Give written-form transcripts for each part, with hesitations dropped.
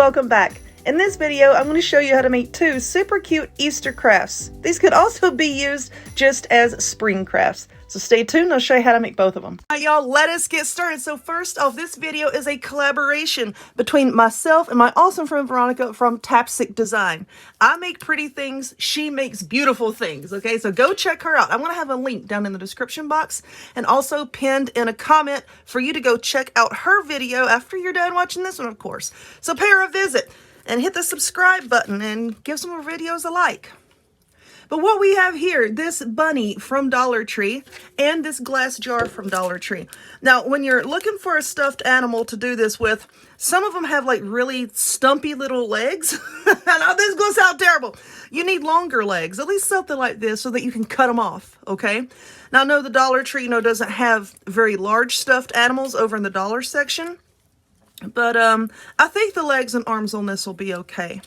welcome back. In this video, I'm going to show you how to make two super cute Easter crafts. These could also be used just as spring crafts. So stay tuned, I'll show you how to make both of them. All right, y'all, let us get started. So first off, this video is a collaboration between myself and my awesome friend Veronica from Tapstick Design. I make pretty things, she makes beautiful things, okay? So go check her out. I'm going to have a link down in the description box and also pinned in a comment for you to go check out her video after you're done watching this one, of course. So pay her a visit and hit the subscribe button and give some more videos a like. But what we have here, this bunny from Dollar Tree and this glass jar from Dollar Tree. Now, when you're looking for a stuffed animal to do this with, some of them have like really stumpy little legs. I know this is going to sound terrible. You need longer legs, at least something like this so that you can cut them off, okay? Now, I know the Dollar Tree, doesn't have very large stuffed animals over in the dollar section. But I think the legs and arms on this will be okay.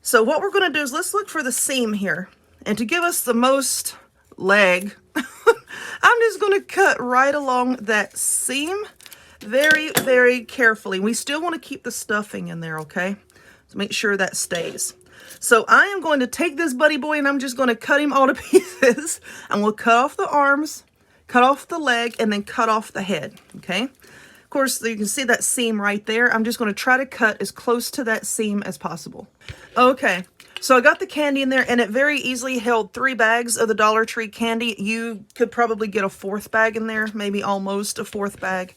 So what we're going to do is let's look for the seam here. And to give us the most leg, I'm just going to cut right along that seam very, very carefully. We still want to keep the stuffing in there, okay? So make sure that stays. So I am going to take this buddy boy and I'm just going to cut him all to pieces. I'm going to cut off the arms, cut off the leg, and then cut off the head, okay? Of course, you can see that seam right there. I'm just going to try to cut as close to that seam as possible. Okay, so I got the candy in there, and it very easily held 3 bags of the Dollar Tree candy. You could probably get a 4th bag in there, maybe almost a 4th bag.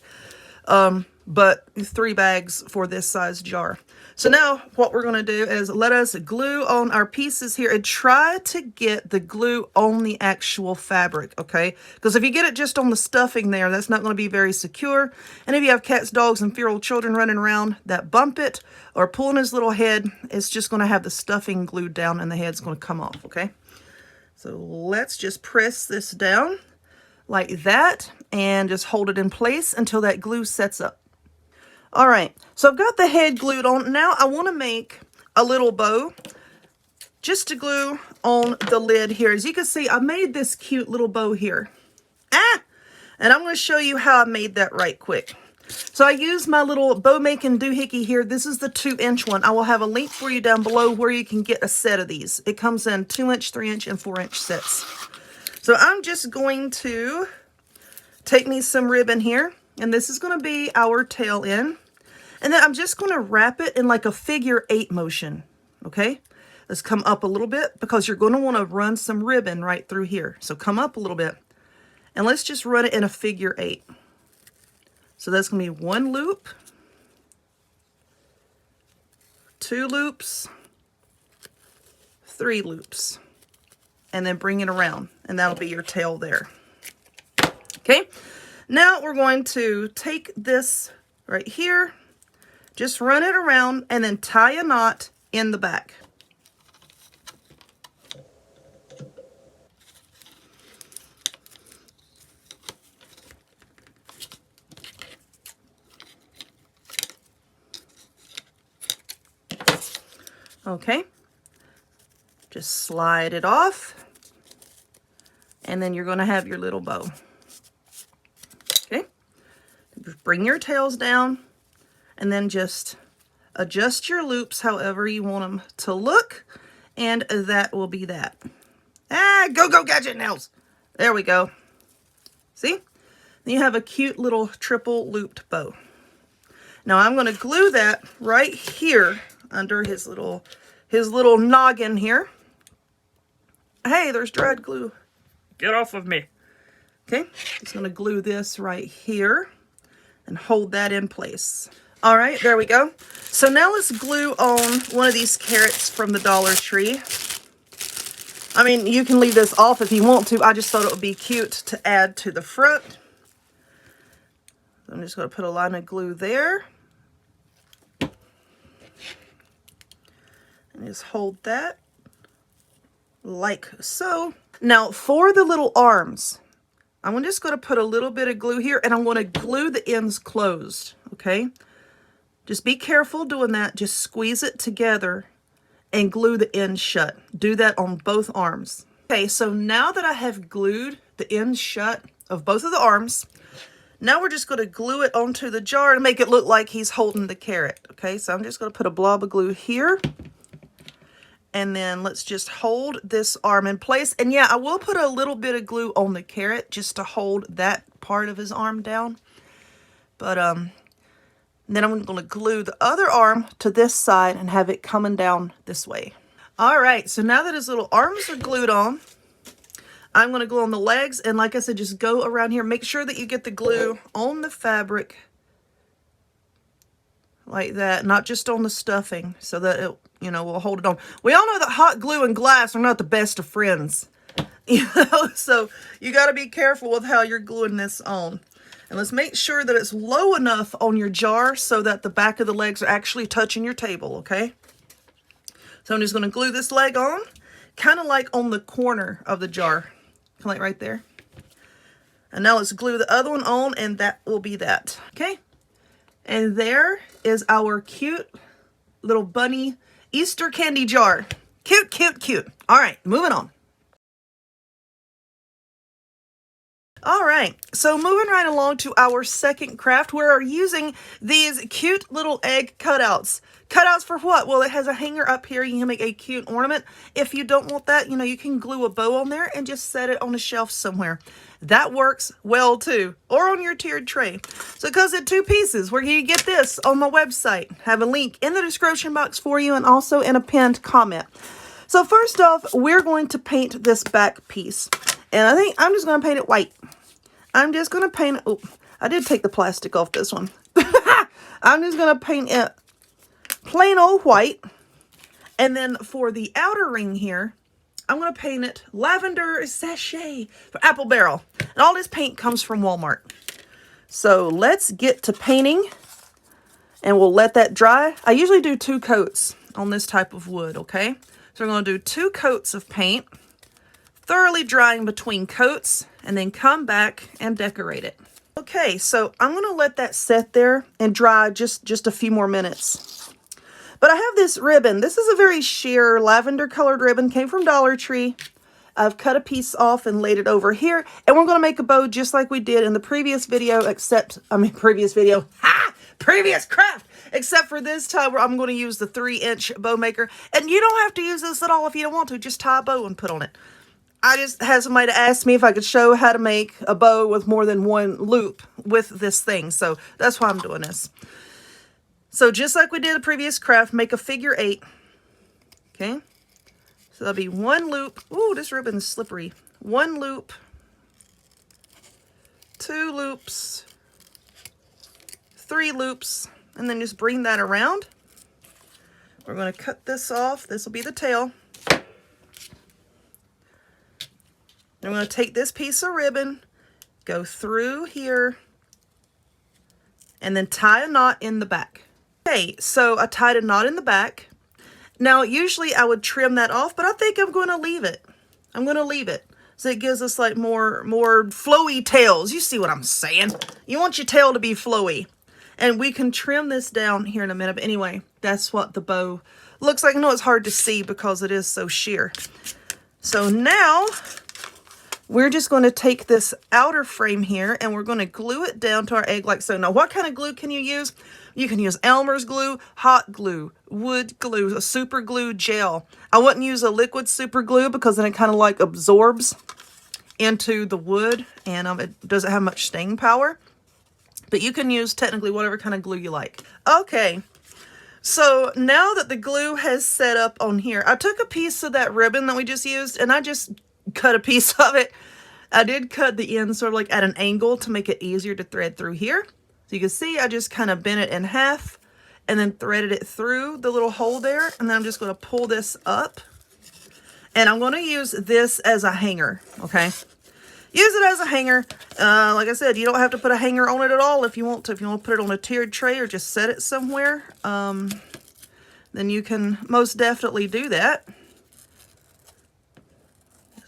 But 3 bags for this size jar. So now what we're going to do is let us glue on our pieces here and try to get the glue on the actual fabric, okay? Because if you get it just on the stuffing there, that's not going to be very secure. And if you have cats, dogs, and feral children running around that bump it or pulling his little head, it's just going to have the stuffing glued down and the head's going to come off, okay? So let's just press this down like that and just hold it in place until that glue sets up. All right, so I've got the head glued on. Now I want to make a little bow just to glue on the lid here. As you can see, I made this cute little bow here. And I'm going to show you how I made that right quick. So I used my little bow making doohickey here. This is the 2-inch one. I will have a link for you down below where you can get a set of these. It comes in 2-inch, 3-inch, and 4-inch sets. So I'm just going to take me some ribbon here. And this is going to be our tail end. And then I'm just going to wrap it in like a figure 8 motion. Okay? Let's come up a little bit because you're going to want to run some ribbon right through here. So come up a little bit. And let's just run it in a figure 8. So that's going to be 1 loop, 2 loops, 3 loops. And then bring it around. And that'll be your tail there. Okay? Now we're going to take this right here, just run it around, and then tie a knot in the back. Okay, just slide it off, and then you're going to have your little bow. Bring your tails down and then just adjust your loops however you want them to look, and that will be that. Go gadget nails. There we go. See? Then you have a cute little triple looped bow. Now I'm going to glue that right here under his little noggin here. Hey, there's dried glue. Get off of me. Okay, just going to glue this right here and hold that in place. All right, there we go. So now let's glue on one of these carrots from the Dollar Tree. I mean, you can leave this off if you want to. I just thought it would be cute to add to the front. I'm just going to put a line of glue there. And just hold that like so. Now for the little arms, I'm just going to put a little bit of glue here, and I'm going to glue the ends closed, okay? Just be careful doing that. Just squeeze it together and glue the ends shut. Do that on both arms. Okay, so now that I have glued the ends shut of both of the arms, Now we're just going to glue it onto the jar to make it look like he's holding the carrot. Okay, so I'm just going to put a blob of glue here. And then let's just hold this arm in place. And yeah, I will put a little bit of glue on the carrot just to hold that part of his arm down. But then I'm going to glue the other arm to this side and have it coming down this way. All right, so now that his little arms are glued on, I'm going to glue on the legs. And like I said, just go around here. Make sure that you get the glue on the fabric like that, not just on the stuffing, so that it, you know, will hold it on. We all know that hot glue and glass are not the best of friends, you know, so you got to be careful with how you're gluing this on. And let's make sure that it's low enough on your jar so that the back of the legs are actually touching your table, okay? So I'm just going to glue this leg on, kind of like on the corner of the jar, kind of like right there. And now let's glue the other one on, and that will be that, okay? And there is our cute little bunny Easter candy jar. Cute, cute, cute. All right, moving on. All right, so moving right along to our second craft, we're using these cute little egg cutouts. Cutouts for what? Well, it has a hanger up here. You can make a cute ornament. If you don't want that, you know, you can glue a bow on there and just set it on a shelf somewhere. That works well too, or on your tiered tray. So it comes in 2 pieces. Where you get this on my website. Have a link in the description box for you and also in a pinned comment. So first off, we're going to paint this back piece. And I think I'm just going to paint it white. I'm just going to paint it. Oh, I did take the plastic off this one. I'm just going to paint it plain old white. And then for the outer ring here, I'm going to paint it lavender sachet for apple barrel. And all this paint comes from Walmart. So let's get to painting. And we'll let that dry. I usually do 2 coats on this type of wood, okay? So we're going to do 2 coats of paint. Thoroughly drying between coats, and then come back and decorate it. Okay, so I'm going to let that set there and dry just a few more minutes. But I have this ribbon. This is a very sheer lavender colored ribbon. Came from Dollar Tree. I've cut a piece off and laid it over here. And we're going to make a bow just like we did in the previous video, previous craft. Except for this time where I'm going to use the 3-inch bow maker. And you don't have to use this at all if you don't want to. Just tie a bow and put on it. I just had somebody to ask me if I could show how to make a bow with more than 1 loop with this thing. So that's why I'm doing this. So just like we did the previous craft, make a figure 8. Okay. So that'll be 1 loop. Ooh, this ribbon is slippery. 1 loop. 2 loops. 3 loops. And then just bring that around. We're going to cut this off. This will be the tail. I'm going to take this piece of ribbon, go through here, and then tie a knot in the back. Okay, so I tied a knot in the back. Now, usually I would trim that off, but I think I'm going to leave it. I'm going to leave it. So it gives us like more flowy tails. You see what I'm saying? You want your tail to be flowy. And we can trim this down here in a minute. But anyway, that's what the bow looks like. I know it's hard to see because it is so sheer. So now we're just going to take this outer frame here and we're going to glue it down to our egg like so. Now, what kind of glue can you use? You can use Elmer's glue, hot glue, wood glue, a super glue gel. I wouldn't use a liquid super glue because then it kind of like absorbs into the wood and it doesn't have much staying power. But you can use technically whatever kind of glue you like. Okay, so now that the glue has set up on here, I took a piece of that ribbon that we just used and I just cut a piece of it. I did cut the end sort of like at an angle to make it easier to thread through here. So you can see I just kind of bent it in half and then threaded it through the little hole there. And then I'm just going to pull this up and I'm going to use this as a hanger. Okay. Use it as a hanger. Like I said, you don't have to put a hanger on it at all if you want to. If you want to put it on a tiered tray or just set it somewhere, then you can most definitely do that.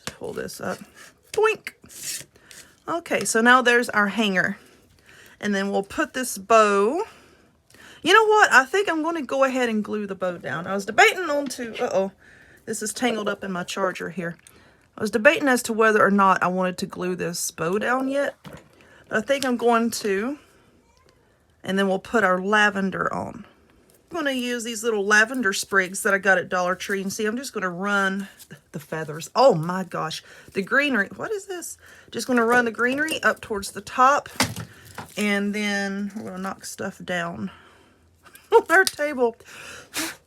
Pull this up. Boink. Okay, so now there's our hanger. And then we'll put this bow. You know what? I think I'm going to go ahead and glue the bow down. I was debating on to... This is tangled up in my charger here. I was debating as to whether or not I wanted to glue this bow down yet. I think I'm going to, and then we'll put our lavender on. I'm going to use these little lavender sprigs that I got at Dollar Tree. And see, I'm just going to run the feathers. Oh my gosh. The greenery. What is this? Just going to run the greenery up towards the top. And then we're going to knock stuff down on our table.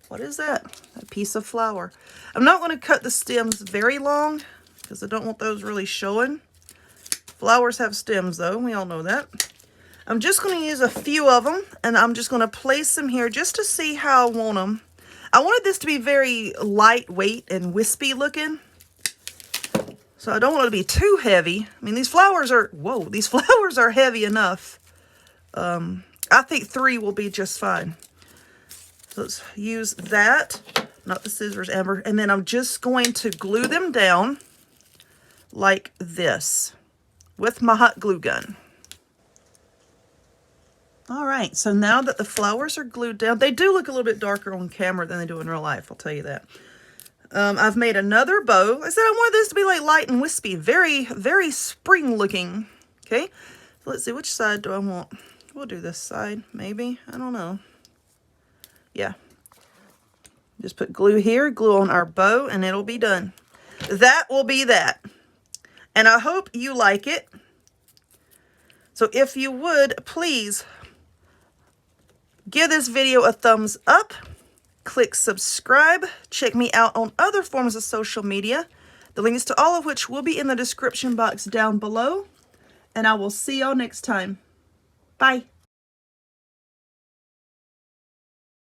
What is that? A piece of flower. I'm not going to cut the stems very long because I don't want those really showing. Flowers have stems though. We all know that. I'm just going to use a few of them, and I'm just going to place them here just to see how I want them. I wanted this to be very lightweight and wispy looking, so I don't want it to be too heavy. I mean, these flowers are, whoa, these flowers are heavy enough. I think 3 will be just fine. So let's use that, not the scissors, Amber, and then I'm just going to glue them down like this with my hot glue gun. All right, so now that the flowers are glued down, they do look a little bit darker on camera than they do in real life, I'll tell you that. I've made another bow. I said I wanted this to be like light and wispy, very, very spring looking. Okay, so let's see, which side do I want? We'll do this side, maybe. I don't know. Yeah. Just put glue here, glue on our bow, and it'll be done. That will be that. And I hope you like it. So if you would, please give this video a thumbs up, click subscribe, check me out on other forms of social media, the links to all of which will be in the description box down below, and I will see y'all next time. Bye.